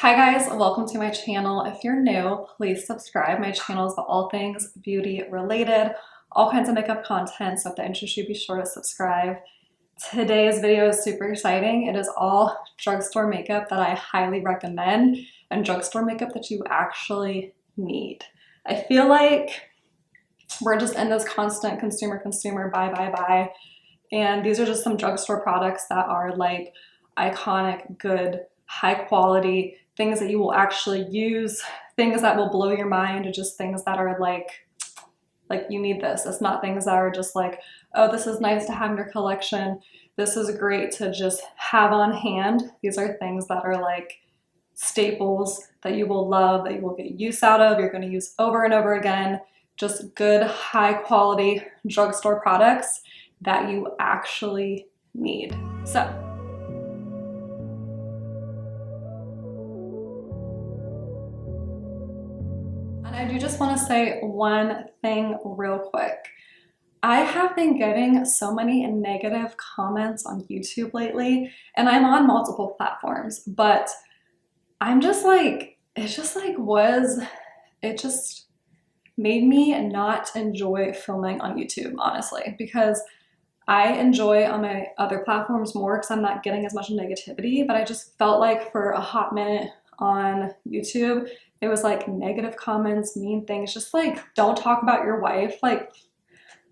Hi guys, welcome to my channel. If you're new, please subscribe. My channel is all things beauty related, all kinds of makeup content, so if that interests you, be sure to subscribe. Today's video is super exciting. It is all drugstore makeup that I highly recommend and drugstore makeup that you actually need. I feel like we're just in this constant consumer, buy, and these are just some drugstore products that are like iconic, good, high quality, things that you will actually use, things that will blow your mind, or just things that are like you need this. It's not things that are just like, oh, this is nice to have in your collection. This is great to just have on hand. These are things that are like staples that you will love, that you will get use out of, you're going to use over and over again. Just good, high quality drugstore products that you actually need. So, and I do just want to say one thing real quick. I have been getting so many negative comments on YouTube lately, and I'm on multiple platforms, but I'm just like, it just made me not enjoy filming on YouTube, honestly, because I enjoy on my other platforms more because I'm not getting as much negativity, but I just felt like for a hot minute on YouTube, it was like negative comments, mean things, just like, don't talk about your wife. Like,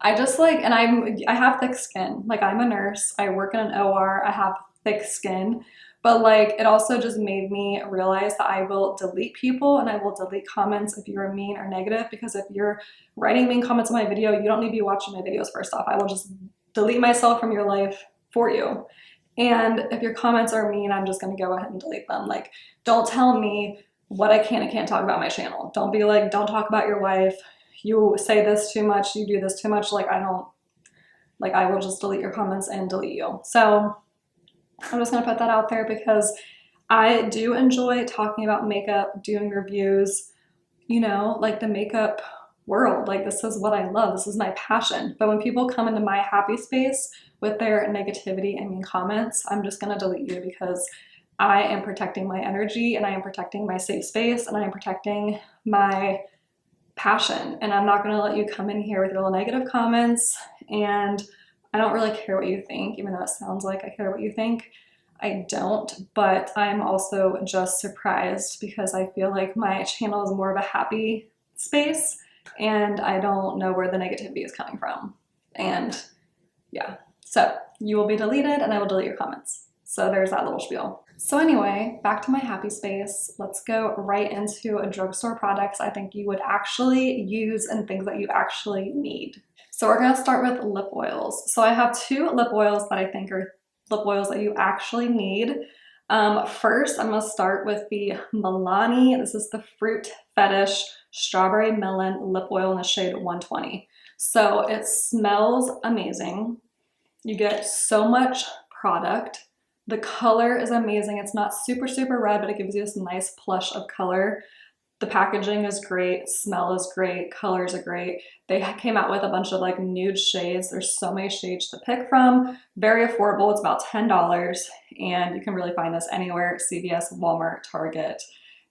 I just like, and I have thick skin. Like, I'm a nurse, I work in an OR, I have thick skin, but like, it also just made me realize that I will delete people and I will delete comments if you're mean or negative, because if you're writing mean comments on my video, you don't need to be watching my videos first off. I will just delete myself from your life for you. And if your comments are mean, I'm just gonna go ahead and delete them. Like, don't tell me what I can and can't talk about my channel. Don't be like, don't talk about your wife. You say this too much, you do this too much. Like, I will just delete your comments and delete you. So I'm just gonna put that out there because I do enjoy talking about makeup, doing reviews, you know, like the makeup world. Like, this is what I love, this is my passion. But when people come into my happy space with their negativity and mean comments, I'm just gonna delete you because I am protecting my energy and I am protecting my safe space and I am protecting my passion. And I'm not gonna let you come in here with your little negative comments. And I don't really care what you think, even though it sounds like I care what you think. I don't, but I'm also just surprised because I feel like my channel is more of a happy space and I don't know where the negativity is coming from. And yeah, so you will be deleted and I will delete your comments. So there's that little spiel. So anyway, back to my happy space. Let's go right into drugstore products I think you would actually use and things that you actually need. So we're gonna start with lip oils. So I have two lip oils that I think are lip oils that you actually need. First, I'm gonna start with the Milani. This is the Fruit Fetish Strawberry Melon Lip Oil in the shade 120. So it smells amazing. You get so much product. The color is amazing. It's not super red, but it gives you this nice plush of color. The packaging is great, smell is great, colors are great. They came out with a bunch of like nude shades. There's so many shades to pick from. Very affordable, it's about $10, and you can really find this anywhere, CVS, Walmart, Target.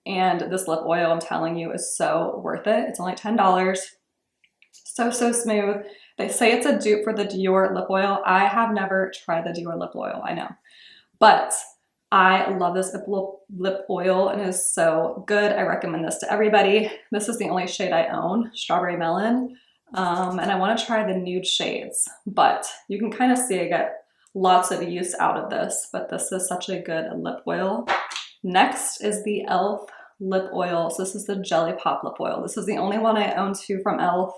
And this lip oil, I'm telling you, is so worth it. It's only $10. So smooth. They say it's a dupe for the Dior lip oil. I have never tried the Dior lip oil, I know. But I love this lip oil and it is so good. I recommend this to everybody. This is the only shade I own, Strawberry Melon. And I want to try the nude shades, but you can kind of see I get lots of use out of this, but this is such a good lip oil. Next is the e.l.f. lip oil. So this is the Jelly Pop lip oil. This is the only one I own too from e.l.f.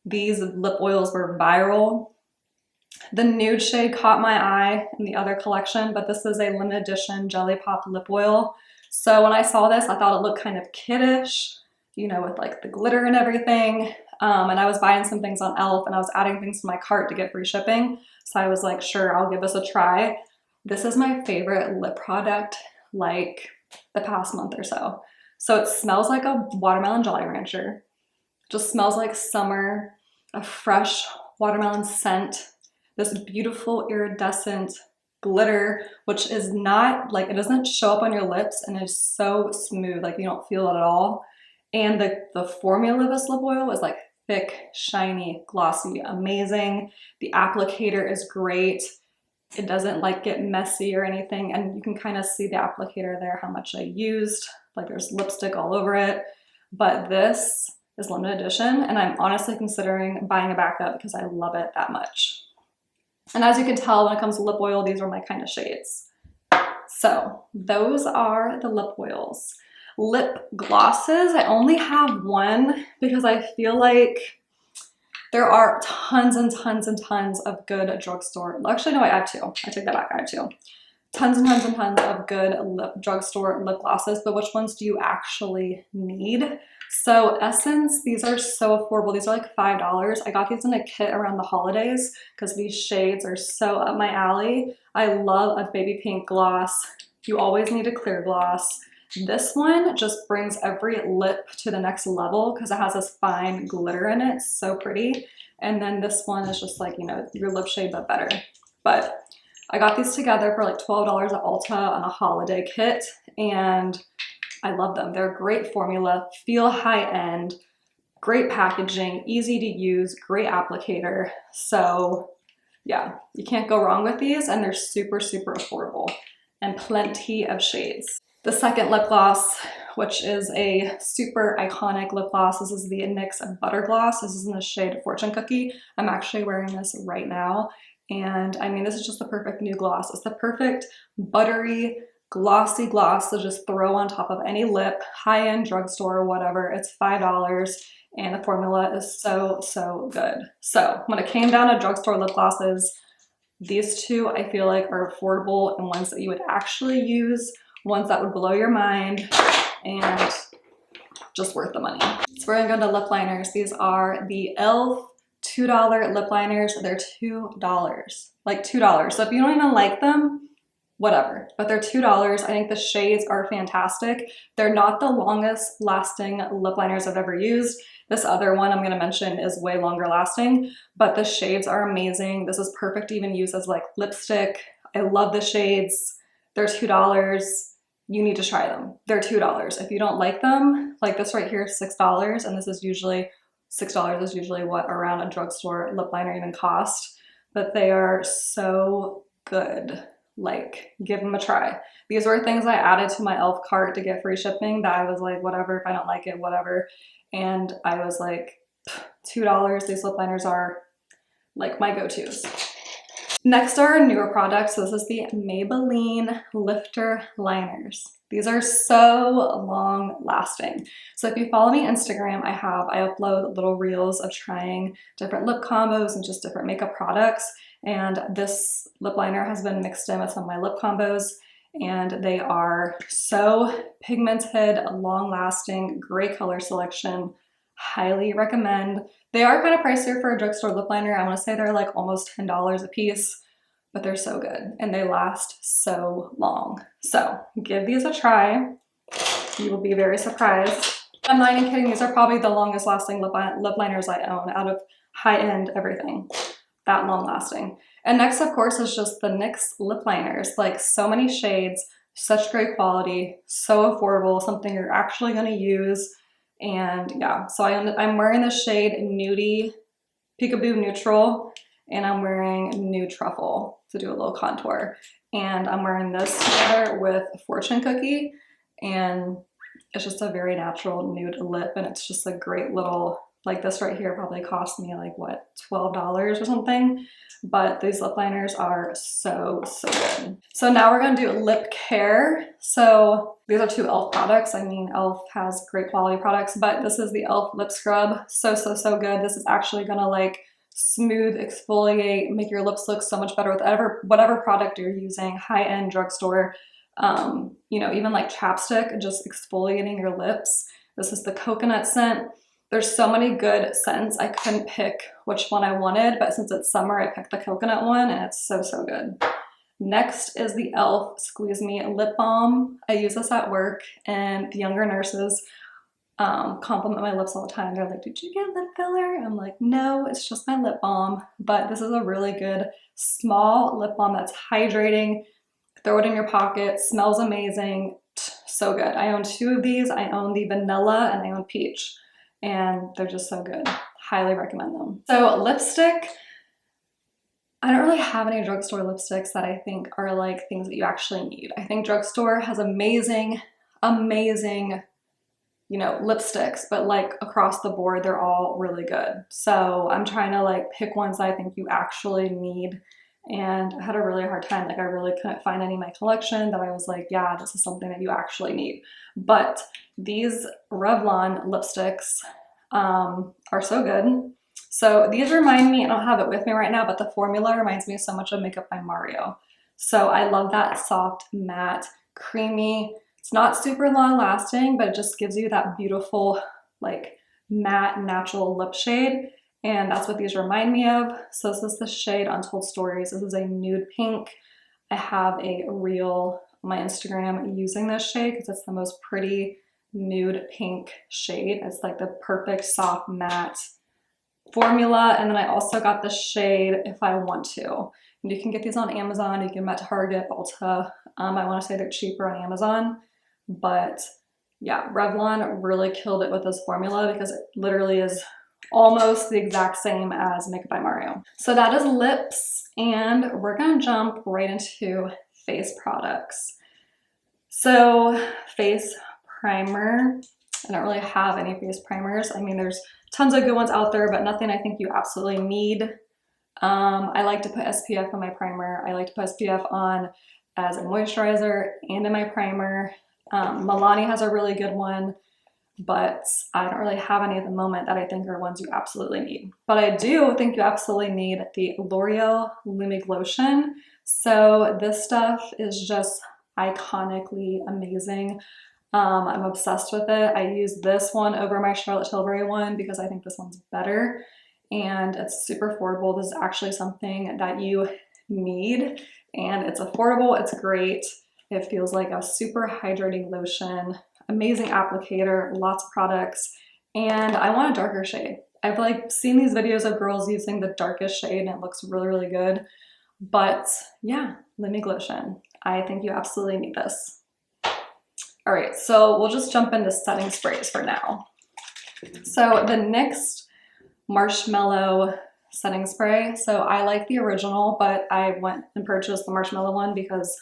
These lip oils were viral. The nude shade caught my eye in the other collection, but this is a limited edition Jelly Pop lip oil. So when I saw this, I thought it looked kind of kiddish, you know, with like the glitter and everything. And I was buying some things on e.l.f. and I was adding things to my cart to get free shipping. So I was like, sure, I'll give this a try. This is my favorite lip product like the past month or so. So it smells like a watermelon Jolly Rancher. Just smells like summer, a fresh watermelon scent. This beautiful iridescent glitter, which is not like, it doesn't show up on your lips and it's so smooth, like you don't feel it at all. And the formula of this lip oil is like thick, shiny, glossy, amazing. The applicator is great. It doesn't like get messy or anything, and you can kind of see the applicator there, how much I used. Like there's lipstick all over it, but this is limited edition, and I'm honestly considering buying a backup because I love it that much. And as you can tell, when it comes to lip oil, these are my kind of shades. So those are the lip oils. Lip glosses, I only have one because I feel like there are tons and tons and tons of good drugstore. Actually, no, I have two. I take that back. I have two. Tons and tons and tons of good drugstore lip glosses, but which ones do you actually need? So Essence, these are so affordable. These are like $5. I got these in a kit around the holidays because these shades are so up my alley. I love a baby pink gloss. You always need a clear gloss. This one just brings every lip to the next level because it has this fine glitter in it. It's so pretty. And then this one is just like, you know, your lip shade, but better. But I got these together for like $12 at Ulta on a holiday kit, and I love them. They're a great formula, feel high end, great packaging, easy to use, great applicator. So yeah, you can't go wrong with these, and they're super, super affordable and plenty of shades. The second lip gloss, which is a super iconic lip gloss, this is the NYX Butter Gloss. This is in the shade Fortune Cookie. I'm actually wearing this right now. And I mean, this is just the perfect new gloss. It's the perfect buttery, glossy gloss to just throw on top of any lip, high-end drugstore or whatever. It's $5 and the formula is so, so good. So when it came down to drugstore lip glosses, these two I feel like are affordable and ones that you would actually use, ones that would blow your mind, and just worth the money. So we're gonna go to lip liners. These are the e.l.f. $2 lip liners. They're $2, like $2. So if you don't even like them, whatever, but they're $2. I think the shades are fantastic. They're not the longest lasting lip liners I've ever used. This other one I'm gonna mention is way longer lasting, but the shades are amazing. This is perfect to even use as like lipstick. I love the shades. They're $2. You need to try them. They're $2. If you don't like them, like this right here is $6, and this is usually $6 is usually what around a drugstore lip liner even cost, but they are so good. Like, give them a try. These were things I added to my e.l.f. cart to get free shipping that I was like, whatever, if I don't like it, whatever. And I was like, $2, these lip liners are like my go-tos. Next are newer products. So this is the Maybelline Lifter Liners. These are so long lasting. So if you follow me on Instagram, I upload little reels of trying different lip combos and just different makeup products. And this lip liner has been mixed in with some of my lip combos, and they are so pigmented, long lasting, great color selection. Highly recommend. They are kind of pricier for a drugstore lip liner. I want to say they're like almost $10 a piece, but they're so good and they last so long. So give these a try. You will be very surprised. I'm not even kidding. These are probably the longest lasting lip liners I own out of high-end everything. That long lasting. And next, of course, is just the NYX lip liners. Like, so many shades, such great quality, so affordable, something you're actually going to use. And yeah, so I'm wearing the shade Nudie Peekaboo Neutral, and I'm wearing Nude Truffle to do a little contour. And I'm wearing this together with Fortune Cookie, and it's just a very natural nude lip, and it's just a great little, like this right here probably cost me like what, $12 or something, but these lip liners are so, so good. So now we're gonna do lip care. So these are two e.l.f. products. I mean, e.l.f. has great quality products, but this is the e.l.f. lip scrub. So, so, so good. This is actually gonna like smooth, exfoliate, make your lips look so much better with whatever product you're using, high-end drugstore, you know, even like chapstick, just exfoliating your lips. This is the coconut scent. There's so many good scents. I couldn't pick which one I wanted, but since it's summer, I picked the coconut one, and it's so, so good. Next is the e.l.f. Squeeze Me Lip Balm. I use this at work, and the younger nurses compliment my lips all the time. They're like, did you get lip filler? I'm like, no, it's just my lip balm. But this is a really good small lip balm that's hydrating. Throw it in your pocket, smells amazing, so good. I own 2 of these. I own the vanilla and I own peach, and they're just so good. Highly recommend them. So lipstick, I don't really have any drugstore lipsticks that I think are like things that you actually need. I think drugstore has amazing, amazing, you know, lipsticks, but like across the board, they're all really good. So I'm trying to like pick ones that I think you actually need. And I had a really hard time. Like I really couldn't find any in my collection that I was like, yeah, this is something that you actually need. But these Revlon lipsticks are so good. So these remind me, I don't have it with me right now, but the formula reminds me so much of Makeup by Mario. So I love that soft, matte, creamy. It's not super long lasting, but it just gives you that beautiful, like matte, natural lip shade. And that's what these remind me of. So this is the shade Untold Stories. This is a nude pink. I have a reel on my Instagram using this shade because it's the most pretty nude pink shade. It's like the perfect soft matte formula. And then I also got the shade If I Want To. And you can get these on Amazon. You can get them at Target, Ulta. I want to say they're cheaper on Amazon. But yeah, Revlon really killed it with this formula because it literally is almost the exact same as Makeup by Mario. So that is lips, and we're gonna jump right into face products. So face primer, I don't really have any face primers. I mean, there's tons of good ones out there, but nothing I think you absolutely need. I like to put SPF on my primer. I like to put SPF on as a moisturizer and in my primer. Milani has a really good one, but I don't really have any at the moment that I think are ones you absolutely need. But I do think you absolutely need the L'Oreal Lumi Lotion. So this stuff is just iconically amazing. I'm obsessed with it. I use this one over my Charlotte Tilbury one because I think this one's better, and it's super affordable. This is actually something that you need, and it's affordable, it's great. It feels like a super hydrating lotion. Amazing applicator, lots of products, and I want a darker shade. I've like seen these videos of girls using the darkest shade and it looks really, really good. But yeah, Lumi Lotion. I think you absolutely need this. All right, so we'll just jump into setting sprays for now. So the NYX Marshmallow setting spray. So I like the original, but I went and purchased the marshmallow one because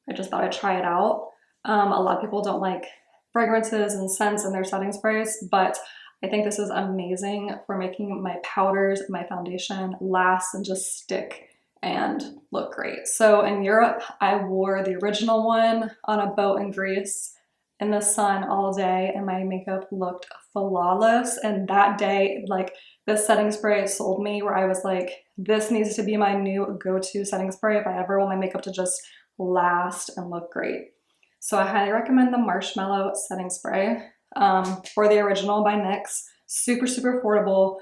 I just thought I'd try it out. A lot of people don't like fragrances and scents in their setting sprays, but I think this is amazing for making my powders and my foundation last and just stick and look great. So in Europe, I wore the original one on a boat in Greece in the sun all day, and my makeup looked flawless. And that day, like, this setting spray sold me, where I was like, this needs to be my new go-to setting spray if I ever want my makeup to just last and look great. So I highly recommend the Marshmallow setting spray, or the original by NYX. Super, super affordable,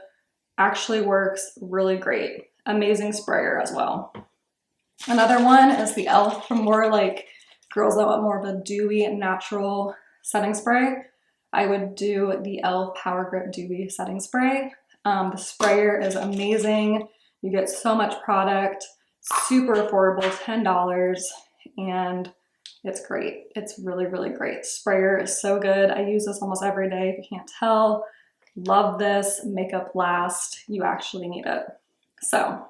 actually works really great. Amazing sprayer as well. Another one is the e.l.f. for more like girls that want more of a dewy, natural setting spray. I would do the e.l.f. Power Grip Dewy Setting Spray. The sprayer is amazing. You get so much product, super affordable, $10, and it's great. It's really, really great. Sprayer is so good. I use this almost every day, if you can't tell. Love this. Makeup last. You actually need it. So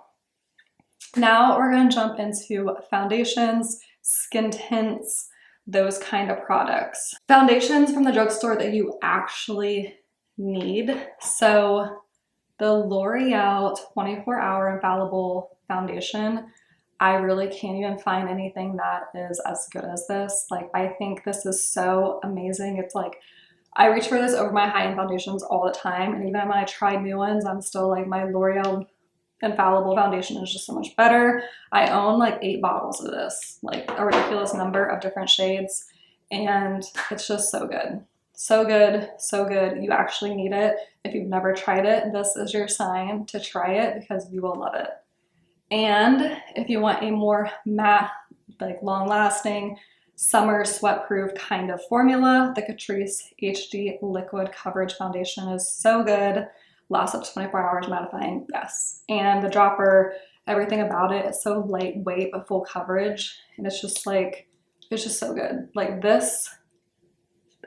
now we're going to jump into foundations, skin tints, those kind of products. Foundations from the drugstore that you actually need. So the L'Oreal 24-Hour Infallible Foundation, I really can't even find anything that is as good as this. Like, I think this is so amazing. It's like, I reach for this over my high-end foundations all the time, and even when I try new ones, I'm still like, my L'Oreal Infallible Foundation is just so much better. I own like 8 bottles of this, like a ridiculous number of different shades, and it's just so good. So good, so good. You actually need it. If you've never tried it, this is your sign to try it because you will love it. And if you want a more matte, like long-lasting summer sweat-proof kind of formula. The Catrice HD Liquid Coverage Foundation is so good. Lasts up to 24 hours mattifying, yes. And the dropper, everything about it is so lightweight but full coverage. And it's just like, it's just so good. Like this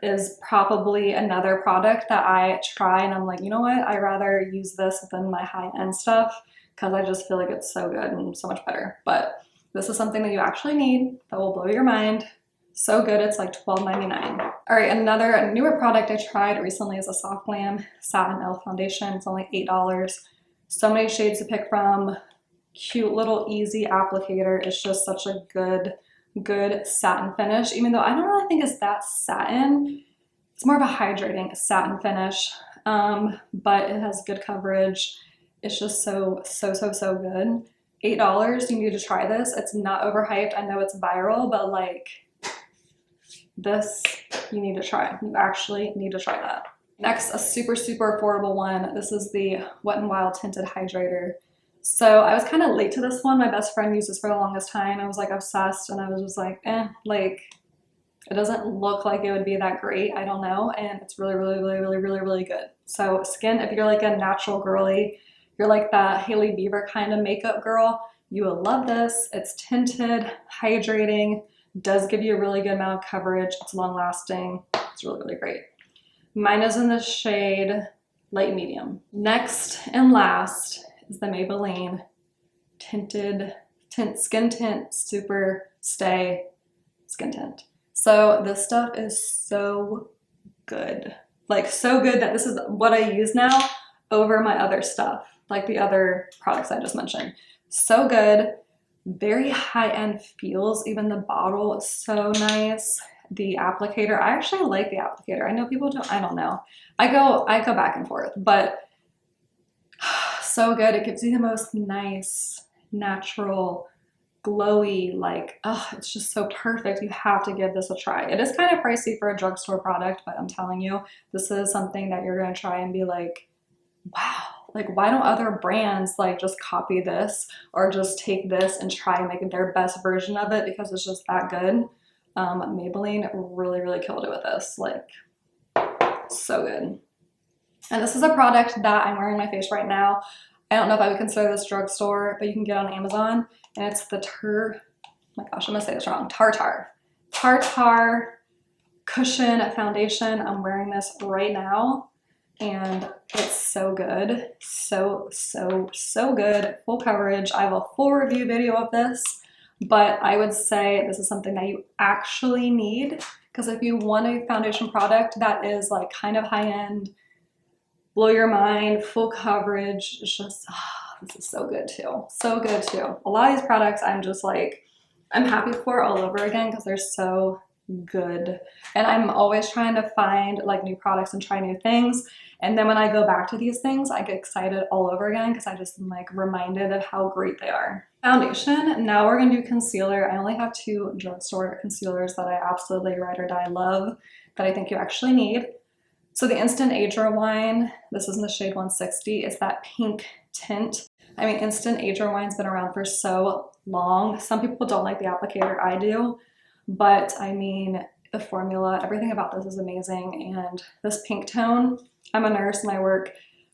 is probably another product that I try and I'm like, you know what? I'd rather use this than my high-end stuff because I just feel like it's so good and so much better. But this is something that you actually need that will blow your mind. So good, it's like $12.99. All right, another newer product I tried recently is a Soft Glam Satin Elf Foundation. It's only $8. So many shades to pick from. Cute little easy applicator. It's just such a good satin finish, even though I don't really think it's that satin. It's more of a hydrating satin finish, but it has good coverage. It's just so good. $8, you need to try this. It's not overhyped. I know it's viral, but like this, you need to try. You actually need to try that. Next, a super affordable one. This is the Wet n Wild Tinted Hydrator. So I was kind of late to this one. My best friend used this for the longest time. I was like obsessed and I was just like, like it doesn't look like it would be that great. I don't know. And it's really good. So skin, if you're like a natural girly, you're like that Hailey Bieber kind of makeup girl, you will love this. It's tinted, hydrating, does give you a really good amount of coverage. It's long lasting. It's really great. Mine is in the shade light medium. Next and last is the Maybelline Skin Tint Super Stay Skin Tint. So this stuff is so good. Like so good that this is what I use now over my other stuff, like the other products I just mentioned. So good. Very high-end feels. Even the bottle is so nice. The applicator, I actually like the applicator. I know people don't, I don't know. I go back and forth, but so good. It gives you the most nice, natural, glowy, like, oh, it's just so perfect. You have to give this a try. It is kind of pricey for a drugstore product, but I'm telling you, this is something that you're gonna try and be like, wow, like why don't other brands like just copy this or just take this and try and make their best version of it because it's just that good. Maybelline really killed it with this, like so good. And this is a product that I'm wearing on my face right now. I don't know if I would consider this drugstore, but you can get on Amazon, and it's the oh my gosh, I'm gonna say this wrong, Tartar Cushion Foundation. I'm wearing this right now and it's so good. So good. Full coverage. I have a full review video of this, but I would say this is something that you actually need because if you want a foundation product that is like kind of high-end, blow your mind, full coverage, it's just, this is so good too. So good too. A lot of these products I'm just like, I'm happy for all over again because they're so good. And I'm always trying to find like new products and try new things. And then when I go back to these things, I get excited all over again because I just am like reminded of how great they are. Foundation, now we're gonna do concealer. I only have 2 drugstore concealers that I absolutely ride or die love that I think you actually need. So the Instant Age Rewind, this is in the shade 160, it's that pink tint. I mean, Instant Age Rewind's been around for so long. Some people don't like the applicator, I do, but I mean, the formula, everything about this is amazing. And this pink tone, I'm a nurse and I work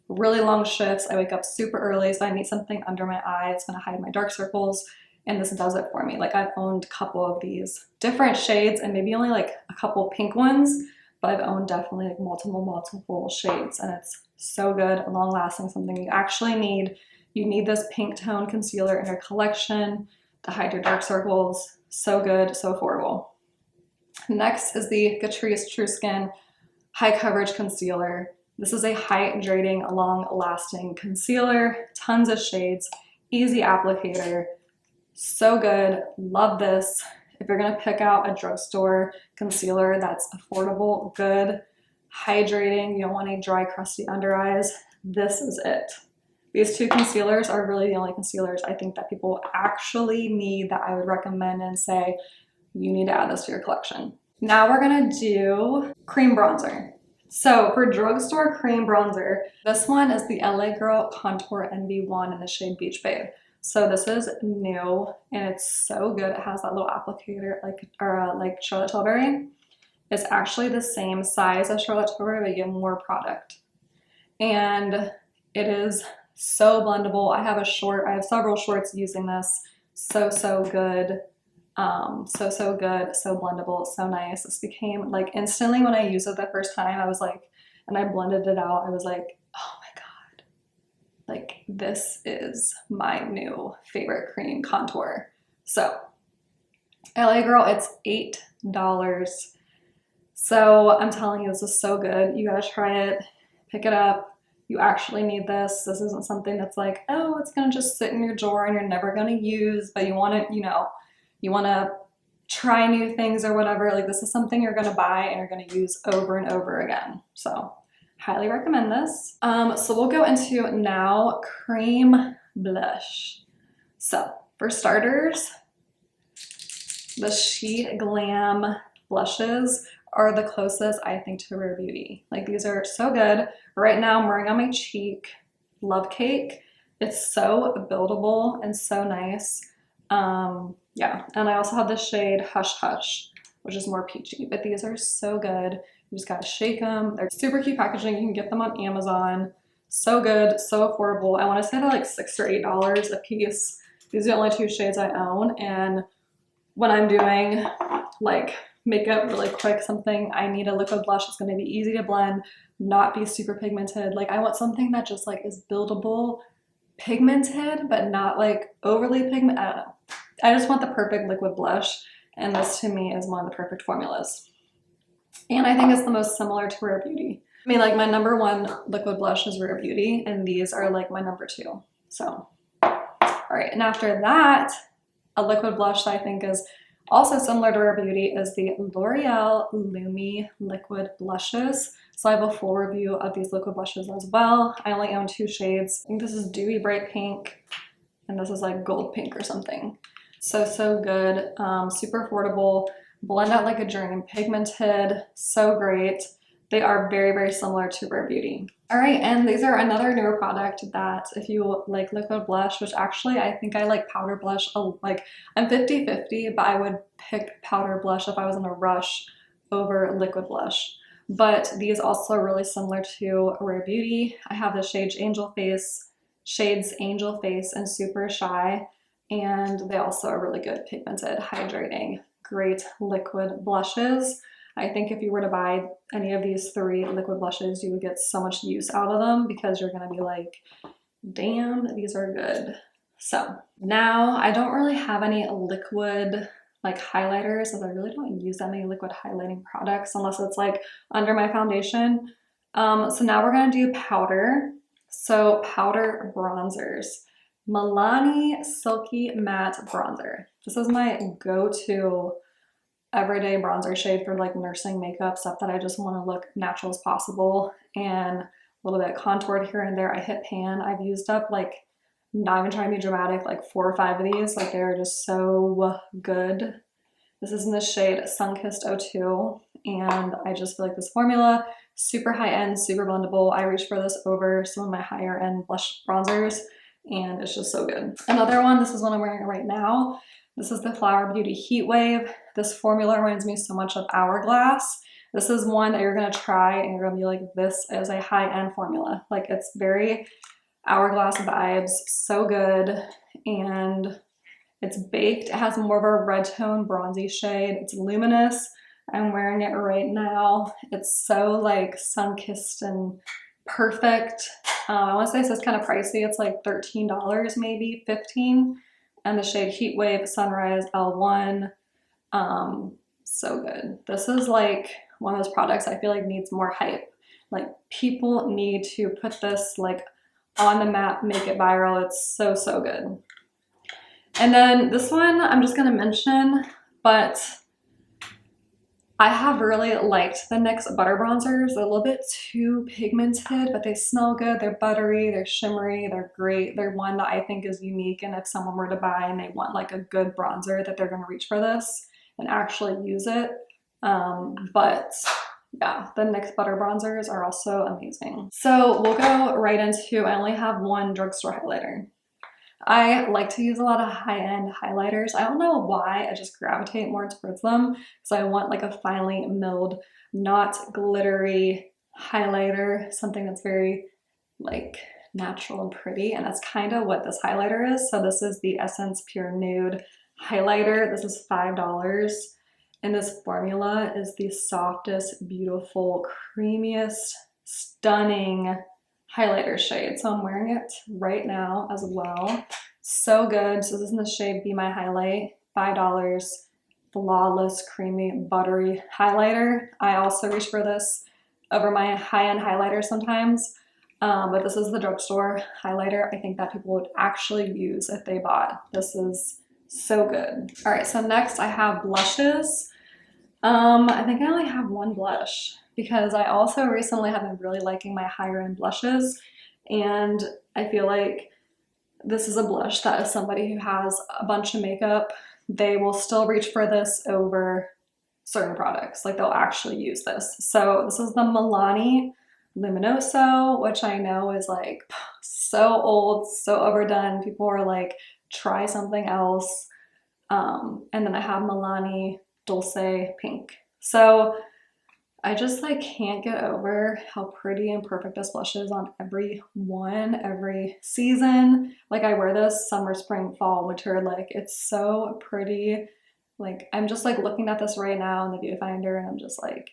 really long shifts. I wake up super early, so I need something under my eye. It's gonna hide my dark circles, and this does it for me. Like I've owned a couple of these different shades and maybe only like a couple pink ones, but I've owned definitely like multiple shades, and it's so good, long lasting, something you actually need. You need this pink tone concealer in your collection to hide your dark circles. So good, so affordable. Next is the Catrice True Skin High Coverage Concealer. This is a hydrating, long-lasting concealer, tons of shades, easy applicator, so good, love this. If you're gonna pick out a drugstore concealer that's affordable, good, hydrating, you don't want any dry, crusty under eyes, this is it. These 2 concealers are really the only concealers I think that people actually need that I would recommend and say, you need to add this to your collection. Now we're gonna do cream bronzer. So for drugstore cream bronzer, this one is the LA Girl Contour NB1 in the shade Beach Babe. So this is new and it's so good. It has that little applicator like Charlotte Tilbury. It's actually the same size as Charlotte Tilbury, but you get more product. And it is so blendable. I have several shorts using this. So good. So good, so blendable, so nice. This became like instantly when I used it the first time, I was like, and I blended it out, I was like, oh my God, like this is my new favorite cream contour. So LA Girl, it's $8. So I'm telling you, this is so good. You gotta try it, pick it up. You actually need this. This isn't something that's like, oh, it's gonna just sit in your drawer and you're never gonna use, but you want to, you want to try new things or whatever. Like this is something you're gonna buy and you're gonna use over and over again. So highly recommend this. So we'll go into now cream blush. So for starters, the Sheet Glam blushes are the closest I think to Rare Beauty. Like these are so good. Right now I'm wearing on my cheek Love Cake. It's so buildable and so nice. Yeah, and I also have the shade Hush Hush, which is more peachy, but these are so good. You just gotta shake them. They're super cute packaging. You can get them on Amazon. So good, so affordable. I wanna say they're like $6 or $8 a piece. These are the only two shades I own, and when I'm doing like makeup really quick, something I need a liquid blush that's gonna be easy to blend, not be super pigmented. Like I want something that just like is buildable, pigmented, but not like overly pigmented. I don't know. I just want the perfect liquid blush, and this to me is one of the perfect formulas. And I think it's the most similar to Rare Beauty. I mean, like my number one liquid blush is Rare Beauty, and these are like my number two. So, all right, and after that, a liquid blush that I think is also similar to Rare Beauty is the L'Oreal Lumi Liquid Blushes. So I have a full review of these liquid blushes as well. I only own two shades. I think this is Dewy Bright Pink, and this is like Gold Pink or something. So good, super affordable, blend out like a dream, pigmented, so great. They are very similar to Rare Beauty. All right, and these are another newer product that if you like liquid blush, which actually I think I like powder blush, like I'm 50-50, but I would pick powder blush if I was in a rush over liquid blush. But these also are really similar to Rare Beauty. I have the shades Angel Face and Super Shy, and they also are really good pigmented, hydrating, great liquid blushes. I think if you were to buy any of these three liquid blushes, you would get so much use out of them because you're gonna be like, damn, these are good. So now I don't really have any liquid like highlighters, as I really don't use that many liquid highlighting products unless it's like under my foundation. So now we're gonna do powder. So powder bronzers. Milani Silky Matte Bronzer. This is my go-to everyday bronzer shade for like nursing makeup, stuff that I just want to look natural as possible and a little bit contoured here and there. I hit pan. I've used up like, not even trying to be dramatic, like 4 or 5 of these. Like they're just so good. This is in the shade Sunkissed 02, and I just feel like this formula, super high end, super blendable. I reach for this over some of my higher end blush bronzers, and it's just so good. Another one, this is one I'm wearing right now. This is the Flower Beauty Heat Wave. This formula reminds me so much of Hourglass. This is one that you're gonna try and you're gonna be like, this is a high-end formula. Like it's very Hourglass vibes, so good. And it's baked. It has more of a red tone bronzy shade. It's luminous. I'm wearing it right now. It's so like sun-kissed and perfect. I wanna say this is kind of pricey. It's like $13 maybe, 15. And the shade Heat Wave Sunrise L1. So good. This is like one of those products I feel like needs more hype. Like people need to put this like on the map, make it viral. It's so good. And then this one I'm just gonna mention, but I have really liked the NYX Butter Bronzers. They're a little bit too pigmented, but they smell good. They're buttery, they're shimmery, they're great. They're one that I think is unique, and if someone were to buy and they want like a good bronzer, that they're gonna reach for this and actually use it. But yeah, the NYX Butter Bronzers are also amazing. So we'll go right into, I only have one drugstore highlighter. I like to use a lot of high-end highlighters. I don't know why, I just gravitate more towards them. So I want like a finely milled, not glittery highlighter, something that's very like natural and pretty. And that's kind of what this highlighter is. So this is the Essence Pure Nude highlighter. This is $5. And this formula is the softest, beautiful, creamiest, stunning highlighter shade. So I'm wearing it right now as well. So good. So this is in the shade Be My Highlight, $5. Flawless, creamy, buttery highlighter. I also reach for this over my high-end highlighter sometimes. But this is the drugstore highlighter. I think that people would actually use if they bought. This is so good. All right, so next I have blushes. I think I only have one blush because I also recently have been really liking my higher end blushes, and I feel like this is a blush that is somebody who has a bunch of makeup, they will still reach for this over certain products. Like they'll actually use this. So this is the Milani Luminoso, which I know is like so old, so overdone. People are like, try something else. And then I have Milani Dulce Pink. So I just like can't get over how pretty and perfect this blush is on every season. Like I wear this summer, spring, fall, winter, like it's so pretty. Like I'm just like looking at this right now in the viewfinder and I'm just like,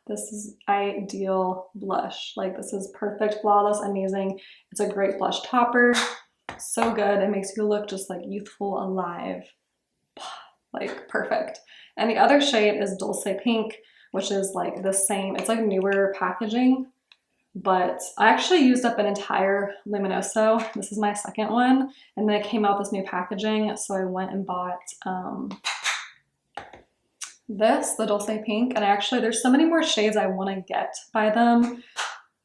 this is ideal blush. Like this is perfect, flawless, amazing. It's a great blush topper. So good. It makes you look just like youthful, alive. Like perfect. And the other shade is Dulce Pink, which is like the same. It's like newer packaging, but I actually used up an entire Luminoso. This is my second one. And then it came out with this new packaging. So I went and bought the Dulce Pink. And actually there's so many more shades I want to get by them,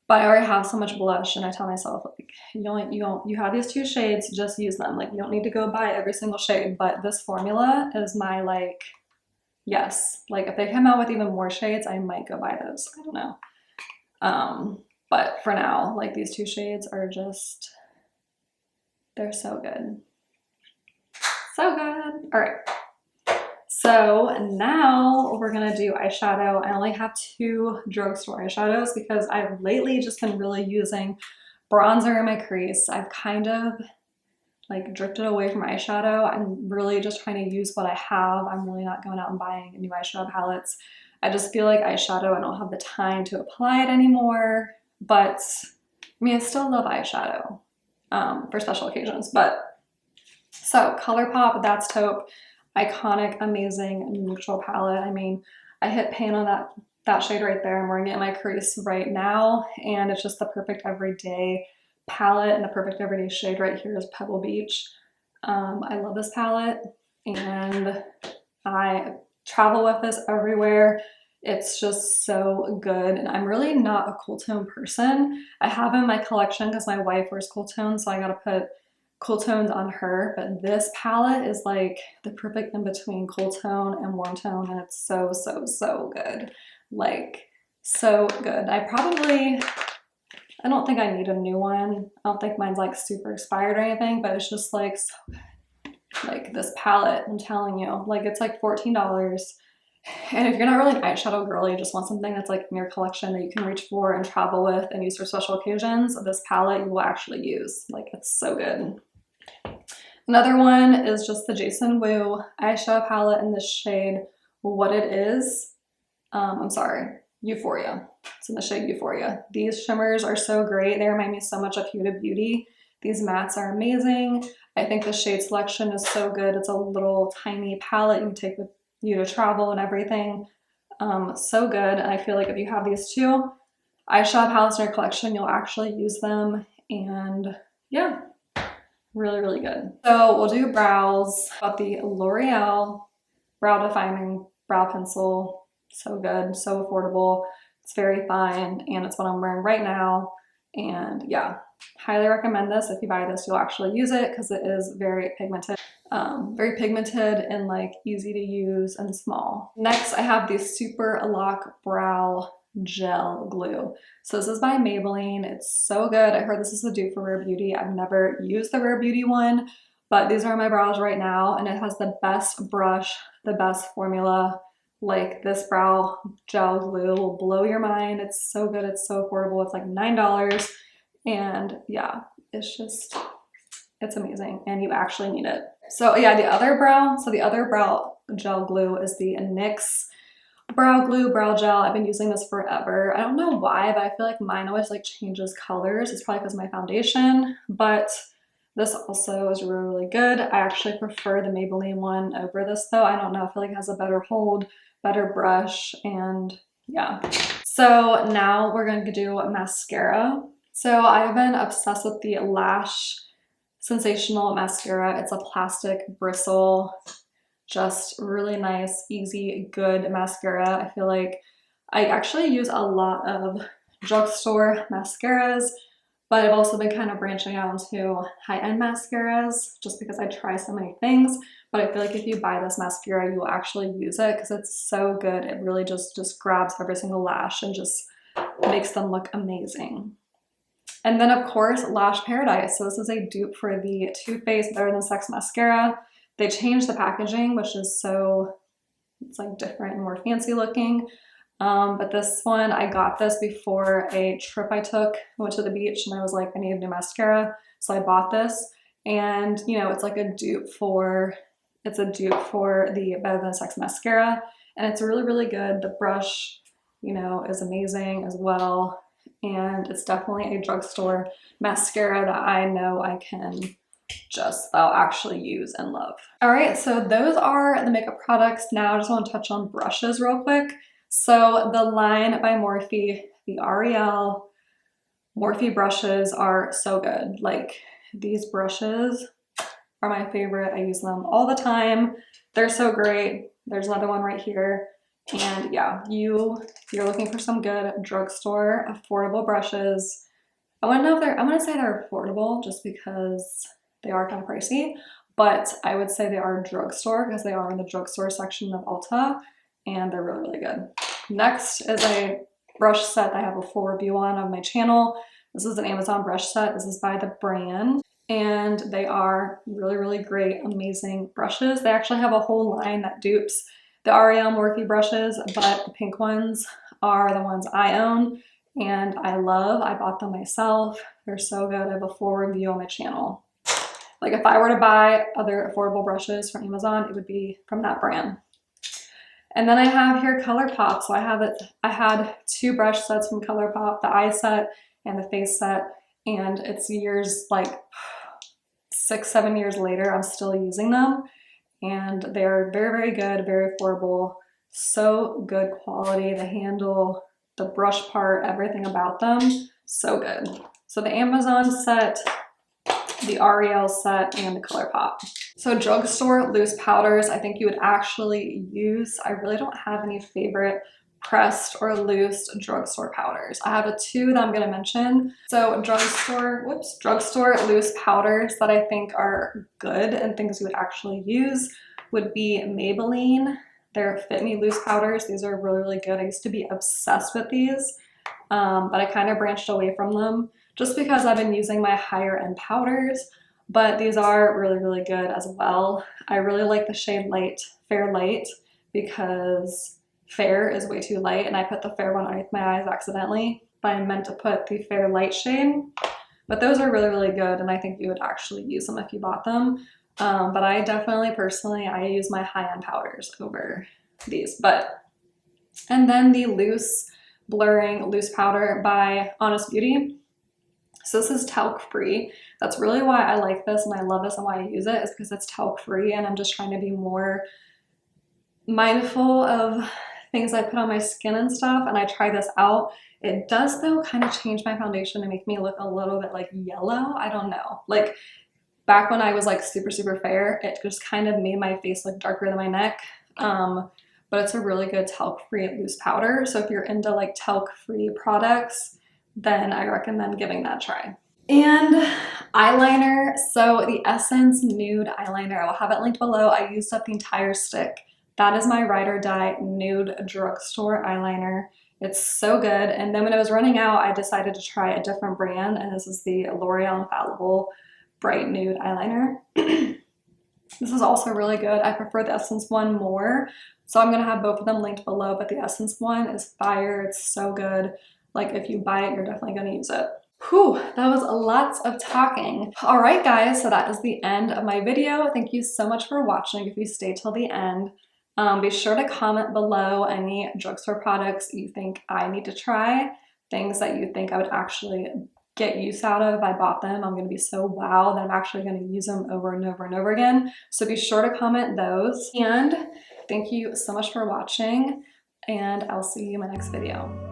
but I already have so much blush and I tell myself like, you have these two shades, just use them. Like you don't need to go buy every single shade, but this formula is my like, yes. Like if they come out with even more shades, I might go buy those. I don't know. But for now, like these two shades are just, they're so good. So good. All right. So now we're gonna do eyeshadow. I only have two drugstore eyeshadows because I've lately just been really using bronzer in my crease. I've kind of like drifted away from eyeshadow. I'm really just trying to use what I have. I'm really not going out and buying new eyeshadow palettes. I just feel like eyeshadow, I don't have the time to apply it anymore, but I mean, I still love eyeshadow for special occasions. But so ColourPop, that's taupe. Iconic, amazing, neutral palette. I mean, I hit pan on that shade right there. I'm wearing it in my crease right now, and it's just the perfect everyday palette, and the perfect everyday shade right here is Pebble Beach. I love this palette, and I travel with this everywhere. It's just so good, and I'm really not a cool tone person. I have in my collection because my wife wears cool tones, so I gotta put cool tones on her, but this palette is like the perfect in between cool tone and warm tone, and it's so, so, so good. Like, so good. I don't think I need a new one. I don't think mine's like super expired or anything, but it's just like so good. Like this palette, I'm telling you, like it's like $14. And if you're not really an eyeshadow girl, you just want something that's like in your collection that you can reach for and travel with and use for special occasions, this palette you will actually use. Like it's so good. Another one is just the Jason Wu eyeshadow palette in this shade What It Is. I'm sorry, Euphoria. It's in the shade Euphoria. These shimmers are so great. They remind me so much of Huda Beauty. These mattes are amazing. I think the shade selection is so good. It's a little tiny palette you can take with you to travel and everything. So good. And I feel like if you have these two eyeshadow palettes in your collection, you'll actually use them. And yeah, really, really good. So we'll do brows. Got the L'Oreal Brow Defining Brow Pencil. So good, so affordable. It's very fine, and it's what I'm wearing right now. And yeah, highly recommend this. If you buy this, you'll actually use it because it is very pigmented. Very pigmented and like easy to use and small. Next, I have the Super Lock Brow gel glue. So this is by Maybelline. It's so good. I heard this is a dupe for Rare Beauty. I've never used the Rare Beauty one, but these are my brows right now, and it has the best brush, the best formula. Like, this brow gel glue will blow your mind. It's so good. It's so affordable. It's like $9. And yeah, it's amazing, and you actually need it. So yeah, the other brow gel glue is the NYX brow glue, brow gel. I've been using this forever. I don't know why, but I feel like mine always like changes colors. It's probably because of my foundation, but this also is really, really good. I actually prefer the Maybelline one over this though. I don't know, I feel like it has a better hold, better brush, and yeah. So now we're going to do mascara. So I've been obsessed with the Lash Sensational Mascara. It's a plastic bristle, just really nice, easy, good mascara. I feel like I actually use a lot of drugstore mascaras, but I've also been kind of branching out into high-end mascaras just because I try so many things. But I feel like if you buy this mascara, you will actually use it because it's so good. It really just grabs every single lash and just makes them look amazing. And then of course, Lash Paradise. So this is a dupe for the Too Faced Better Than Sex mascara. They changed the packaging, which is it's like different and more fancy looking. But this one, I got this before a trip I took. I went to the beach and I was like, I need a new mascara. So I bought this, and you know, it's like a dupe for the Better Than Sex mascara. And it's really, really good. The brush, you know, is amazing as well. And it's definitely a drugstore mascara that I know I'll actually use and love. All right, so those are the makeup products. Now I just want to touch on brushes real quick. So the line by Morphe, the L'Oreal Morphe brushes are so good. Like, these brushes are my favorite. I use them all the time. They're so great. There's another one right here. And yeah, if you're looking for some good drugstore affordable brushes, I want to say they're affordable just because they are kind of pricey, but I would say they are drugstore because they are in the drugstore section of Ulta, and they're really, really good. Next is a brush set I have a full review on my channel. This is an Amazon brush set. This is by the brand, and they are really, really great, amazing brushes. They actually have a whole line that dupes the L'Oreal Morphe brushes, but the pink ones are the ones I own and I love. I bought them myself. They're so good. I have a full review on my channel. Like, if I were to buy other affordable brushes from Amazon, it would be from that brand. And then I have here ColourPop. So I had two brush sets from ColourPop, the eye set and the face set, and it's years, like 6-7 years later, I'm still using them. And they're very, very good, very affordable, so good quality. The handle, the brush part, everything about them, so good. So the Amazon set, the L'Oreal set, and the ColourPop. So drugstore loose powders, I think you would actually use. I really don't have any favorite pressed or loose drugstore powders. I have two that I'm going to mention. So drugstore loose powders that I think are good and things you would actually use would be Maybelline. Their Fit Me loose powders. These are really, really good. I used to be obsessed with these, but I kind of branched away from them just because I've been using my higher end powders, but these are really, really good as well. I really like the shade Fair Light, because Fair is way too light, and I put the Fair one underneath my eyes accidentally, but I meant to put the Fair Light shade. But those are really, really good, and I think you would actually use them if you bought them. But I definitely, personally, I use my high-end powders over these. And then the loose blurring loose powder by Honest Beauty. So this is talc free. That's really why I like this and I love this, and why I use it is because it's talc free, and I'm just trying to be more mindful of things I put on my skin and stuff, and I try this out. It does though kind of change my foundation and make me look a little bit like yellow. I don't know. Like, back when I was like super, super fair, it just kind of made my face look darker than my neck. But it's a really good talc-free loose powder. So if you're into like talc-free products, then I recommend giving that a try. And eyeliner. So the Essence Nude Eyeliner, I will have it linked below. I used up the entire stick. That is my ride or die nude drugstore eyeliner. It's so good. And then when it was running out, I decided to try a different brand, and this is the L'Oreal Infallible Bright Nude Eyeliner. This is also really good. I prefer the Essence one more, so I'm gonna have both of them linked below, but the Essence one is fire. It's so good. Like, if you buy it, you're definitely gonna use it. Whew, that was lots of talking. All right, guys, so that is the end of my video. Thank you so much for watching if you stayed till the end. Be sure to comment below any drugstore products you think I need to try, things that you think I would actually get use out of if I bought them. I'm gonna be so wow that I'm actually gonna use them over and over and over again. So be sure to comment those. And thank you so much for watching, and I'll see you in my next video.